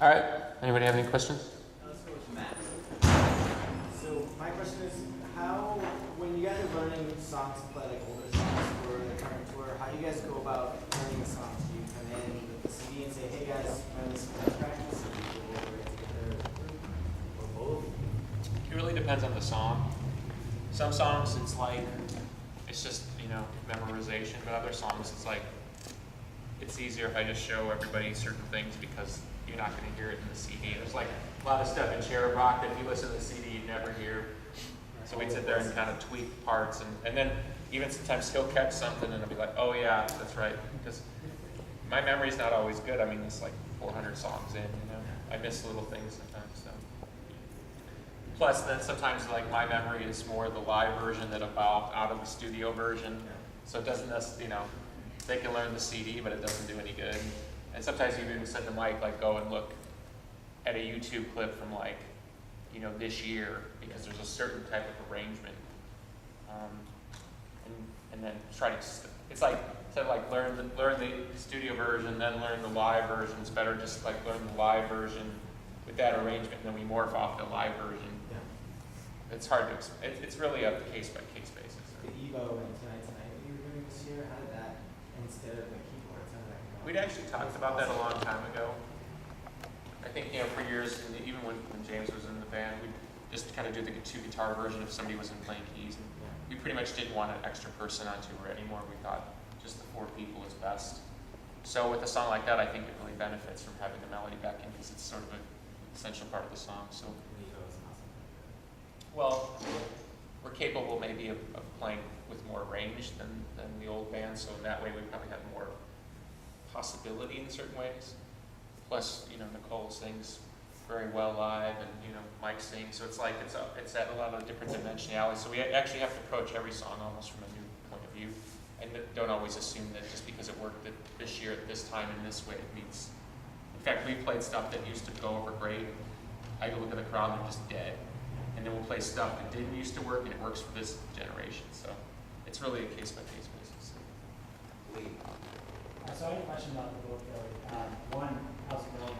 All right. Anybody have any questions? Let's go with Matt. So my question is, how, when you guys are learning songs to play, like older songs for the current tour, how do you guys go about learning the songs? Do you come in with the CD and say, hey guys, learn this for practice, or do you go over it together, or both? It really depends on the song. Some songs it's just, memorization, but other songs it's easier if I just show everybody certain things because you're not going to hear it in the CD. There's like a lot of stuff in Cherub Rock that if you listen to the CD you'd never hear. So we'd sit there and kind of tweak parts, and then even sometimes he'll catch something and I'll be like, oh yeah, that's right. Because my memory's not always good. I mean, it's like 400 songs in, I miss little things sometimes. So. Plus, then sometimes my memory is more the live version that evolved out of the studio version. So it doesn't necessarily, they can learn the CD, but it doesn't do any good. And sometimes you even said to Mike, go and look at a YouTube clip from this year, because there's a certain type of arrangement. And then try to, it's like, instead of learn the studio version, then learn the live version. It's better just learn the live version with that arrangement, and then we morph off the live version. Yeah. It's hard to explain. It's really a case-by-case basis. The Evo and Tonight that you were doing this year, how did that, instead of the keyboards, how did that go? We'd actually talked about that a long time ago. I think, for years, and even when James was in the band, we'd just kind of do the two-guitar version if somebody wasn't playing keys. And we pretty much didn't want an extra person on tour anymore. We thought just the 4 people is best. So with a song like that, I think it really benefits from having the melody back in because it's sort of an essential part of the song. So, well, we're capable maybe of playing with more range than the old band. So in that way, we probably have more possibility in certain ways. Plus, Nicole sings very well live, and Mike sings, so it's at a lot of different dimensionality. So we actually have to approach every song almost from a new point of view, and don't always assume that just because it worked this year at this time in this way it means. In fact, we played stuff that used to go over great. I go look at the crowd and they're just dead, and then we'll play stuff that didn't used to work and it works for this generation. So it's really a case by case basis. So I have a question about the book, Billy. One, how's it going?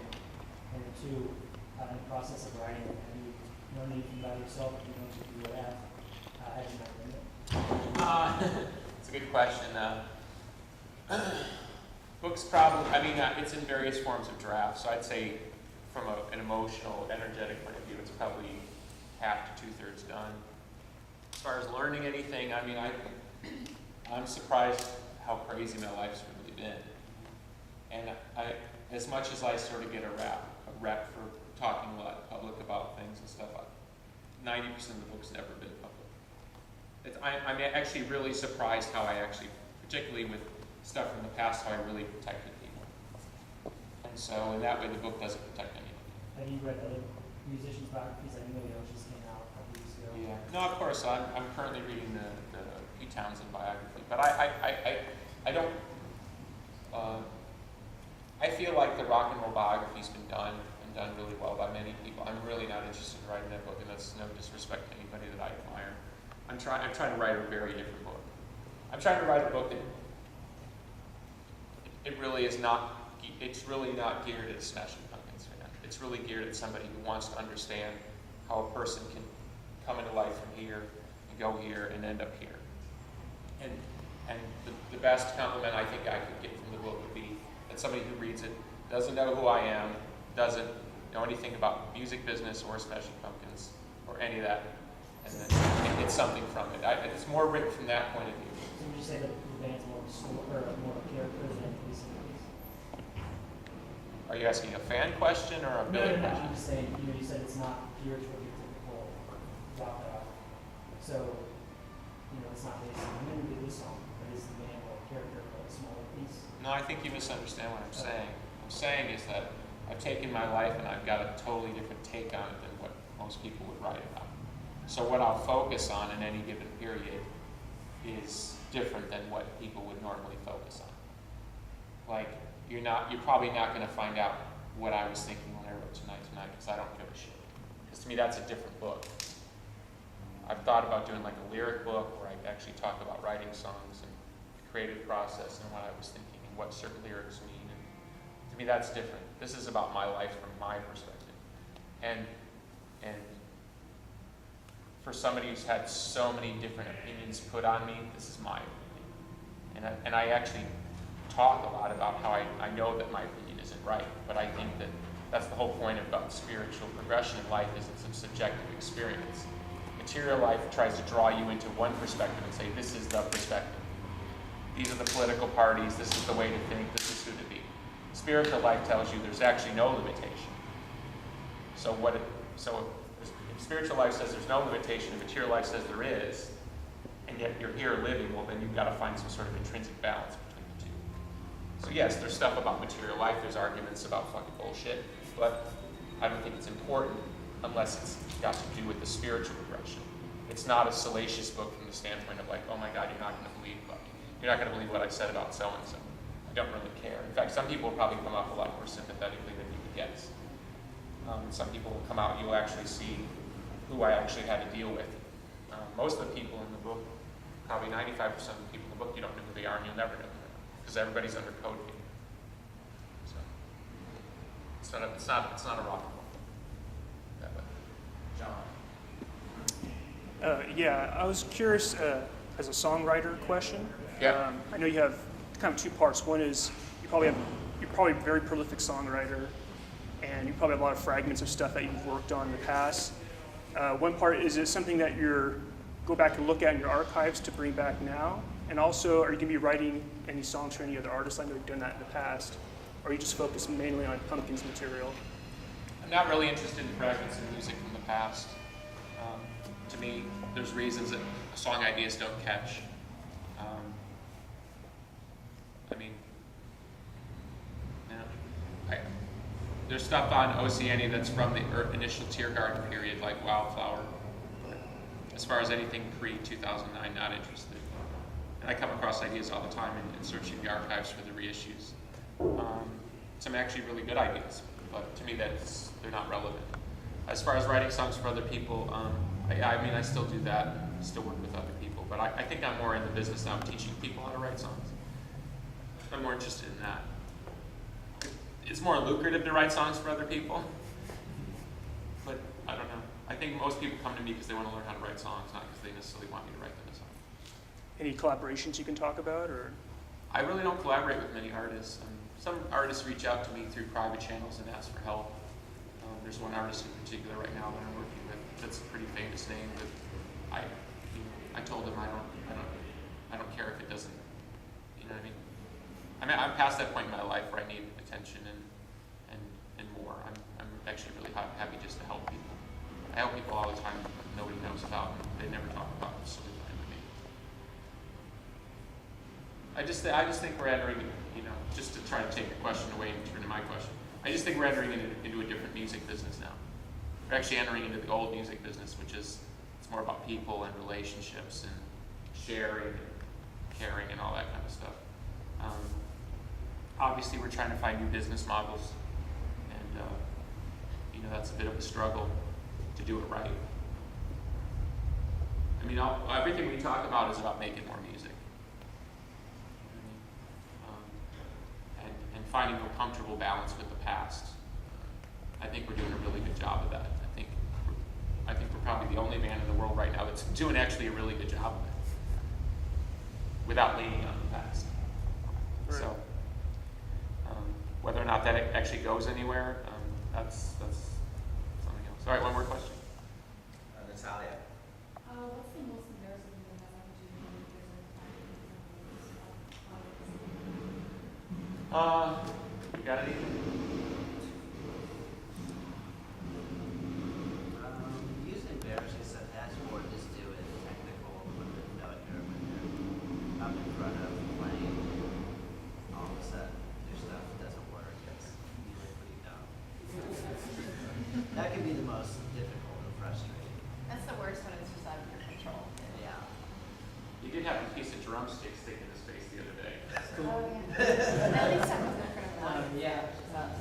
And 2, in the process of writing, have you known anything about yourself that you want to do as you might write it? It's a good question. Books probably, it's in various forms of draft, so I'd say from an emotional, energetic point of view, it's probably half to 2/3 done. As far as learning anything, I'm surprised how crazy my life's really been. And as much as I sort of get a rep for talking a lot in public about things and stuff, 90% of the book's never been public. I'm actually really surprised how particularly with stuff from the past, how I really protected people. And so in that way, the book doesn't protect anybody. Have you read other musicians' biographies? I know Yo just came out a couple weeks ago. Yeah. No, of course. I'm currently reading the Pete Townsend biography, but I don't. I feel like the rock and roll biography's been done really well by many people. I'm really not interested in writing that book, and that's no disrespect to anybody that I admire. I'm trying to write a very different book. I'm trying to write a book that it's really not geared at Smashing Pumpkins right now. It's really geared at somebody who wants to understand how a person can come into life from here and go here and end up here. And the best compliment I think I could get from the book would be that somebody who reads it doesn't know who I am, doesn't know anything about music business or Smashing Pumpkins or any of that, and then it gets something from it. It's more written from that point of view. So would you say that the band's more of a story, or more of a character than these movies? Are you asking a fan question or a Billy No, question? I'm just saying, you said it's not geared toward your typical rock album. So, it's not based on the movie, this song, but is the band more a character or a smaller piece? No, I think you misunderstand what I'm saying. What I'm saying is that I've taken my life and I've got a totally different take on it than what most people would write about. So what I'll focus on in any given period is different than what people would normally focus on. You're probably not going to find out what I was thinking when I wrote Tonight, because I don't give a shit. Because to me, that's a different book. I've thought about doing a lyric book where I actually talk about writing songs and the creative process and what I was thinking and what certain lyrics mean. And To me, that's different. This is about my life from my perspective. And for somebody who's had so many different opinions put on me, this is my opinion. And I actually talk a lot about how I know that my opinion isn't right, but I think that that's the whole point about spiritual progression in life, is it's a subjective experience. Material life tries to draw you into one perspective and say, this is the perspective. These are the political parties, this is the way to think, this is who to be. Spiritual life tells you there's actually no limitation. So if spiritual life says there's no limitation, and material life says there is, and yet you're here living, well then you've got to find some sort of intrinsic balance between the two. So yes, there's stuff about material life, there's arguments about fucking bullshit, but I don't think it's important unless it's got to do with the spiritual progression. It's not a salacious book from the standpoint of like, oh my God, you're not going to believe what I said about so-and-so. I don't really care. In fact, some people will probably come off a lot more sympathetically than you would guess. Some people will come out, you'll actually see who I actually had to deal with. Most of the people in the book, probably 95% of the people in the book, you don't know who they are and you'll never know who they are, because everybody's under code here. So it's not a rocket book that way. John. Yeah, I was curious as a songwriter question. Yeah. I know you have kind of two parts. One is you're probably a very prolific songwriter, and you probably have a lot of fragments of stuff that you've worked on in the past. One part, is it something that go back and look at in your archives to bring back now? And also, are you going to be writing any songs for any other artists? I know you've done that in the past. Or are you just focused mainly on Pumpkin's material? I'm not really interested in fragments of music from the past. To me, there's reasons that song ideas don't catch. There's stuff on Oceania that's from the initial Tiergarten period, like Wildflower. But as far as anything pre-2009, not interested. And I come across ideas all the time in searching the archives for the reissues. Some actually really good ideas, but to me they're not relevant. As far as writing songs for other people, I still do that, still work with other people, but I think I'm more in the business now of teaching people how to write songs. I'm more interested in that. It's more lucrative to write songs for other people, but I don't know. I think most people come to me because they want to learn how to write songs, not because they necessarily want me to write them a song. Any collaborations you can talk about, or? I really don't collaborate with many artists. Some artists reach out to me through private channels and ask for help. There's one artist in particular right now that I'm working with that's a pretty famous name, but I told him I don't care if it doesn't, you know what I mean? I'm past that point in my life where I need attention and more. I'm actually really happy just to help people. I help people all the time that nobody knows about, and they never talk about this sort of thing with me. I just think we're entering, just to try to take your question away and turn to my question, I just think we're entering into a different music business now. We're actually entering into the old music business, which is, it's more about people and relationships and sharing and caring and all that kind of stuff. Obviously, we're trying to find new business models, and that's a bit of a struggle to do it right. Everything we talk about is about making more music. And finding a comfortable balance with the past. I think we're doing a really good job of that. I think we're probably the only band in the world right now that's doing actually a really good job of it, without leaning on the past. Right. So, whether or not that actually goes anywhere, that's something else. All right, one more question. Natalia. What's the most embarrassing thing that happened to you when You got anything? Usually embarrassing stuff has more to do with technical equipment failure when you're up in front of playing, all of a sudden your stuff doesn't work. It's usually pretty dumb. That can be the most difficult and frustrating. That's the worst when it's just out of your control. Yeah. You did have a piece of drumstick stick in his face the other day. Oh, yeah. At least that wasn't in front of one. Yeah.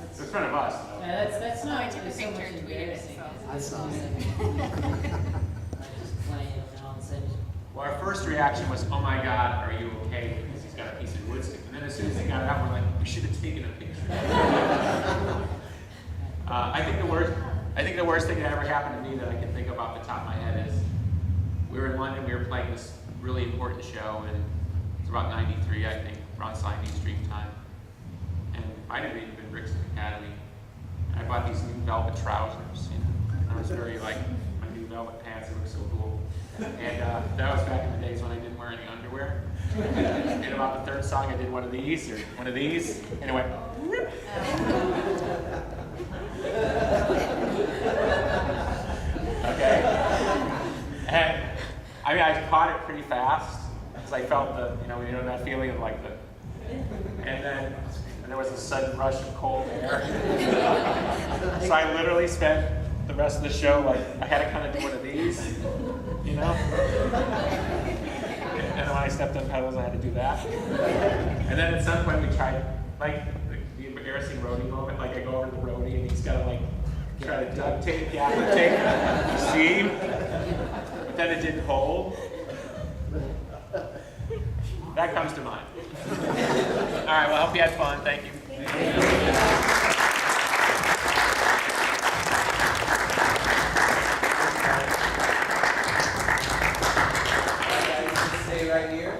It's in front of us, though. That's No, not I took a so much picture and tweeted it, embarrassing. so. I saw it. I just playing and all of a sudden, Well, our first reaction was, oh my God, are you okay? Because he's got a piece of wood stick. And then as as soon as he got out, we're like, we should have taken a picture. I think the worst thing that ever happened to me that I can think of off the top of my head is we were in London, we were playing this really important show, and it's about 93, I think, around Sign East Stream time. And it might have even been Brixton Academy. And I bought these new velvet trousers, you know. And I was very like, my new velvet pants, they look so cool. And that was back in the days when I didn't wear any underwear. And about the third song, I did one of these, and it went, whoop. Okay. And I mean, I caught it pretty fast, because I felt that feeling of like the, and then there was a sudden rush of cold air. So I literally spent the rest of the show, like, I had to kind of do one of these, you know? And then when I stepped on pedals, I had to do that. And then at some point we tried, like, the embarrassing roadie moment, like I go over to the roadie and he's got to, like, try to duct tape, gaffer tape the seam. But then it didn't hold. That comes to mind. All right, well, I hope you had fun. Thank you. Stay right here.